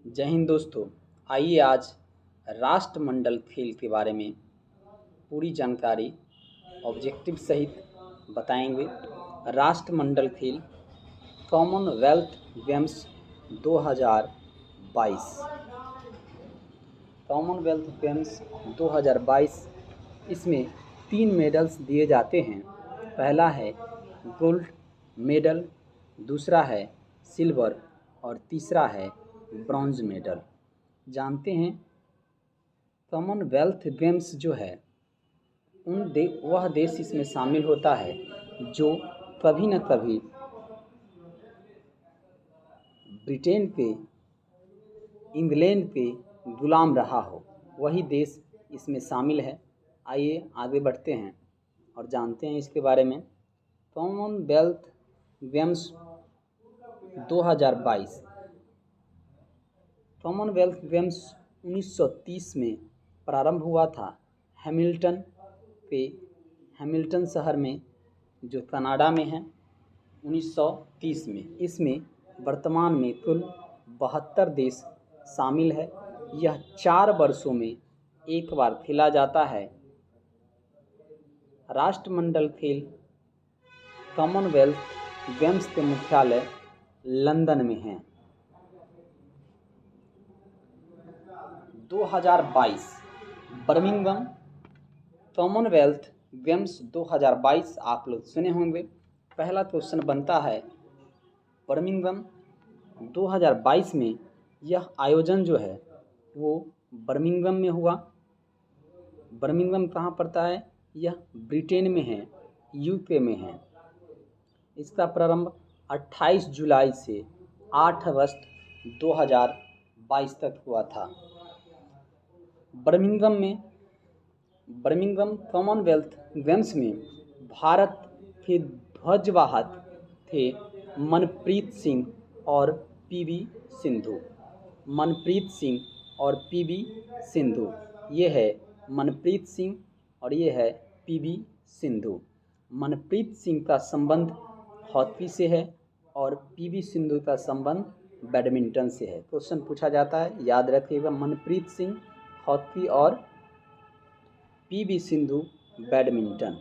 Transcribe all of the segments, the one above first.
जय हिंद दोस्तों। आइए आज राष्ट्रमंडल खेल के बारे में पूरी जानकारी ऑब्जेक्टिव सहित बताएंगे। राष्ट्रमंडल खेल कॉमनवेल्थ गेम्स 2022। कॉमनवेल्थ गेम्स 2022 इसमें 3 मेडल्स दिए जाते हैं। पहला है गोल्ड मेडल, दूसरा है सिल्वर और तीसरा है ब्रॉन्ज मेडल। जानते हैं कॉमनवेल्थ गेम्स जो है वह देश इसमें शामिल होता है जो कभी न कभी ब्रिटेन पे, इंग्लैंड पे गुलाम रहा हो, वही देश इसमें शामिल है। आइए आगे बढ़ते हैं और जानते हैं इसके बारे में। कॉमनवेल्थ गेम्स 2022 कॉमनवेल्थ गेम्स 1930 में प्रारंभ हुआ था हैमिल्टन शहर में, जो कनाडा में है, 1930 में। इसमें वर्तमान में कुल 72 देश शामिल है। यह 4 वर्षों में एक बार खेला जाता है। राष्ट्रमंडल खेल कॉमनवेल्थ गेम्स के मुख्यालय लंदन में हैं। 2022 बर्मिंघम कॉमनवेल्थ गेम्स 2022 आप लोग सुने होंगे। पहला क्वेश्चन बनता है बर्मिंघम 2022 में यह आयोजन जो है वो बर्मिंघम में हुआ। बर्मिंघम कहाँ पड़ता है? यह ब्रिटेन में है, यूके में है। इसका प्रारंभ 28 जुलाई से 8 अगस्त 2022 तक हुआ था। बर्मिंघम कॉमनवेल्थ गेम्स में भारत के ध्वजवाहक थे मनप्रीत सिंह और पीवी सिंधु। मनप्रीत सिंह और पीवी सिंधु, ये है मनप्रीत सिंह और ये है पीवी सिंधु। मनप्रीत सिंह का संबंध हॉकी से है और पीवी सिंधु का संबंध बैडमिंटन से है। क्वेश्चन पूछा जाता है, याद रखिएगा। मनप्रीत सिंह हॉकी और पीवी सिंधु बैडमिंटन।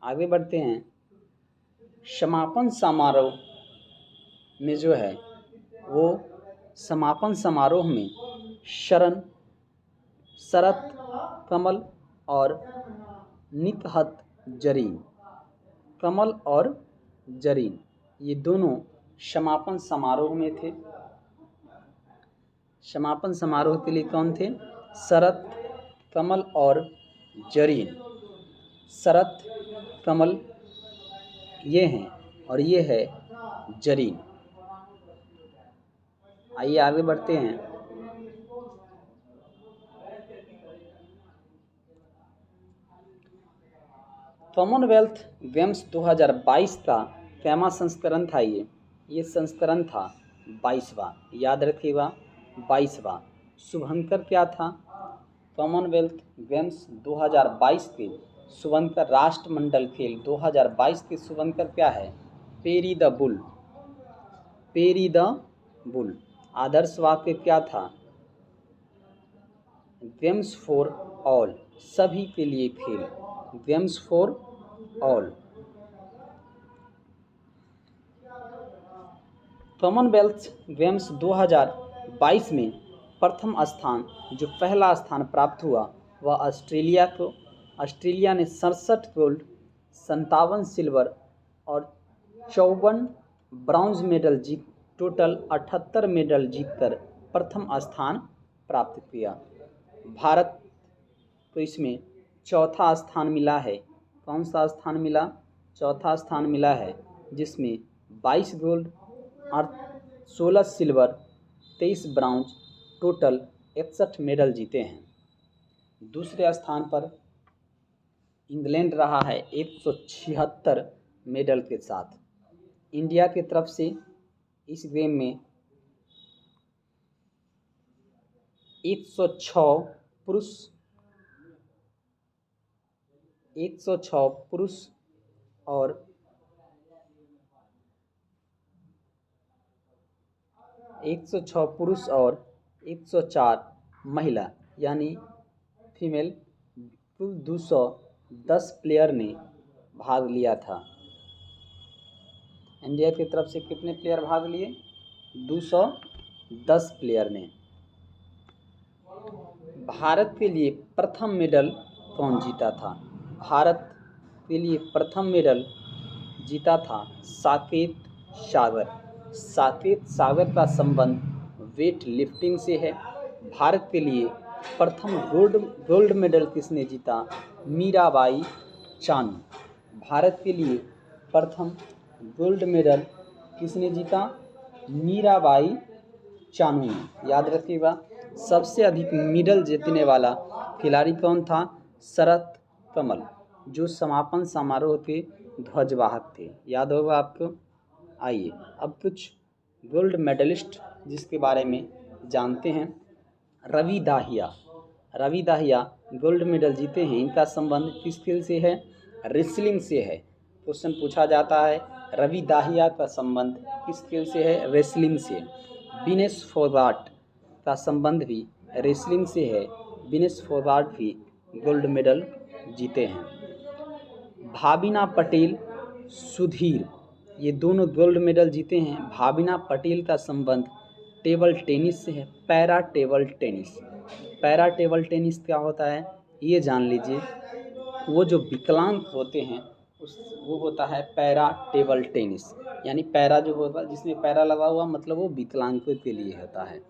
आगे बढ़ते हैं। समापन समारोह में जो है वो समापन समारोह में शरत कमल और निकहत जरीन, कमल और जरीन, ये दोनों समापन समारोह में थे। समापन समारोह के लिए कौन थे? शरत कमल और जरीन। शरत कमल ये हैं और ये है जरीन। आइए आगे बढ़ते हैं। कॉमनवेल्थ गेम्स 2022 का कैमा संस्करण था? ये संस्करण था 22वां। याद रखिएगा, 22वां। शुभंकर क्या था? कॉमनवेल्थ गेम्स 2022 के शुभंकर, राष्ट्रमंडल खेल 2022 के शुभंकर क्या है? Perry the bull. Perry the bull. आदर्श वाक्य क्या था? गेम्स फॉर ऑल, सभी के लिए खेल। Games for all. Commonwealth games 2022 में प्रथम स्थान, जो पहला स्थान प्राप्त हुआ, वह ऑस्ट्रेलिया ने 67 गोल्ड, 57 सिल्वर और 54 ब्रॉन्ज मेडल जीत, टोटल 78 मेडल जीतकर प्रथम स्थान प्राप्त किया। भारत को इसमें चौथा स्थान मिला है। कौन सा स्थान मिला? चौथा स्थान मिला है, जिसमें 22 गोल्ड और 16 सिल्वर, 23 ब्रॉन्ज, टोटल 61 मेडल जीते हैं। दूसरे स्थान पर इंग्लैंड रहा है 176 मेडल के साथ। इंडिया की तरफ से इस गेम में 106 पुरुष और 106 पुरुष और 104 महिला यानी फीमेल, कुल 210 प्लेयर ने भाग लिया था। इंडिया की तरफ से कितने प्लेयर भाग लिए? 210 प्लेयर ने। भारत के लिए प्रथम मेडल कौन जीता था? भारत के लिए प्रथम मेडल जीता था साकेत सागर। साकेत सागर का संबंध वेट लिफ्टिंग से है। भारत के लिए प्रथम गोल्ड मेडल किसने जीता? मीराबाई चानू। भारत के लिए प्रथम गोल्ड मेडल किसने जीता? मीराबाई चानू ने। याद रखिएगा, सबसे अधिक मेडल जीतने वाला खिलाड़ी कौन था? शरत कमल, जो समापन समारोह के ध्वजवाहक थे। याद होगा आपको। आइए अब कुछ गोल्ड मेडलिस्ट जिसके बारे में जानते हैं। रवि दाहिया। रवि दाहिया गोल्ड मेडल जीते हैं। इनका संबंध किस खेल से है? रेसलिंग से है। क्वेश्चन पूछा जाता है रवि दाहिया का संबंध किस खेल से है? रेसलिंग से। विनेश फोगाट का संबंध भी रेसलिंग से है। विनेश फोगाट भी गोल्ड मेडल जीते हैं। भाविना पटेल, सुधीर, ये दोनों गोल्ड मेडल जीते हैं। भाविना पटेल का संबंध टेबल टेनिस से है। Para table tennis. Para table tennis क्या होता है ये जान लीजिए। वो जो विकलांग होते हैं वो होता है पैरा टेबल टेनिस। यानी पैरा जो होता है, जिसमें पैरा लगा हुआ, मतलब वो विकलांगों के लिए होता है।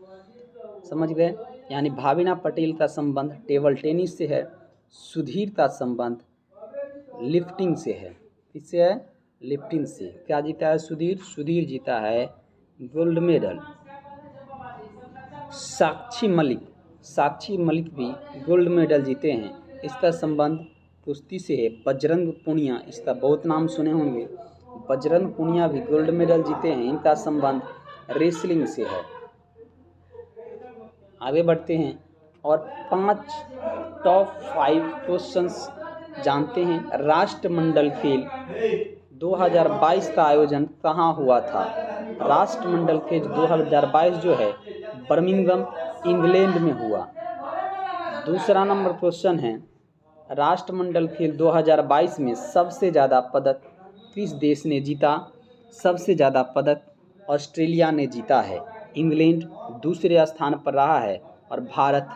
समझ गए? यानी भाविना पटेल का संबंध टेबल टेनिस से है। सुधीर का संबंध लिफ्टिंग से है। किससे है? लिफ्टिंग से। क्या जीता है सुधीर? सुधीर जीता है गोल्ड मेडल। साक्षी मलिक भी गोल्ड मेडल जीते हैं। इसका संबंध कुश्ती से है। बजरंग पुनिया, इसका बहुत नाम सुने होंगे। बजरंग पुनिया भी गोल्ड मेडल जीते हैं। इनका संबंध रेसलिंग से है। आगे बढ़ते हैं और 5 टॉप 5 क्वेश्चंस जानते हैं। राष्ट्रमंडल खेल 2022 का आयोजन कहाँ हुआ था? राष्ट्रमंडल खेल 2022 जो है बर्मिंघम, इंग्लैंड में हुआ। दूसरा नंबर क्वेश्चन है, राष्ट्रमंडल खेल 2022 में सबसे ज़्यादा पदक किस देश ने जीता? सबसे ज़्यादा पदक ऑस्ट्रेलिया ने जीता है। इंग्लैंड दूसरे स्थान पर रहा है और भारत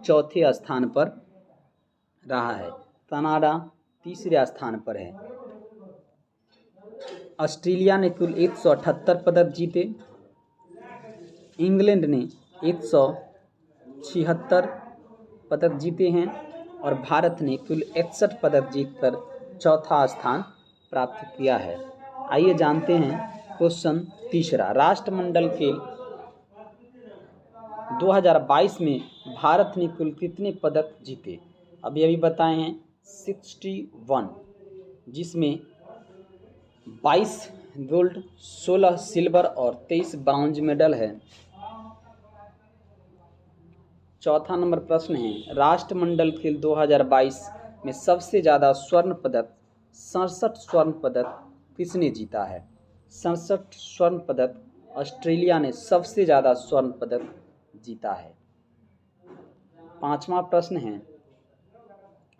चौथे स्थान पर रहा है। कनाडा तीसरे स्थान पर है। ऑस्ट्रेलिया ने कुल 178 पदक जीते। इंग्लैंड ने 176 पदक जीते हैं और भारत ने कुल 61 पदक जीतकर चौथा स्थान प्राप्त किया है। आइए जानते हैं क्वेश्चन तीसरा। राष्ट्रमंडल खेल 2022 में भारत ने कुल कितने पदक जीते? अभी बताए हैं 61, जिसमें 22 गोल्ड, 16 सिल्वर और 23 ब्रॉन्ज मेडल है। चौथा नंबर प्रश्न है, राष्ट्रमंडल खेल 2022 में सबसे ज़्यादा स्वर्ण पदक 67 स्वर्ण पदक किसने जीता है? 67 स्वर्ण पदक ऑस्ट्रेलिया ने सबसे ज़्यादा स्वर्ण पदक जीता है। पांचवा प्रश्न है,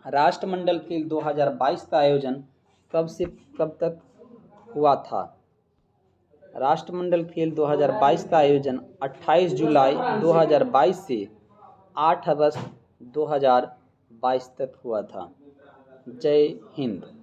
राष्ट्रमंडल खेल 2022 का आयोजन कब से कब तक हुआ था? राष्ट्रमंडल खेल 2022 का आयोजन 28 जुलाई 2022 से 8 अगस्त 2022 तक हुआ था। जय हिंद।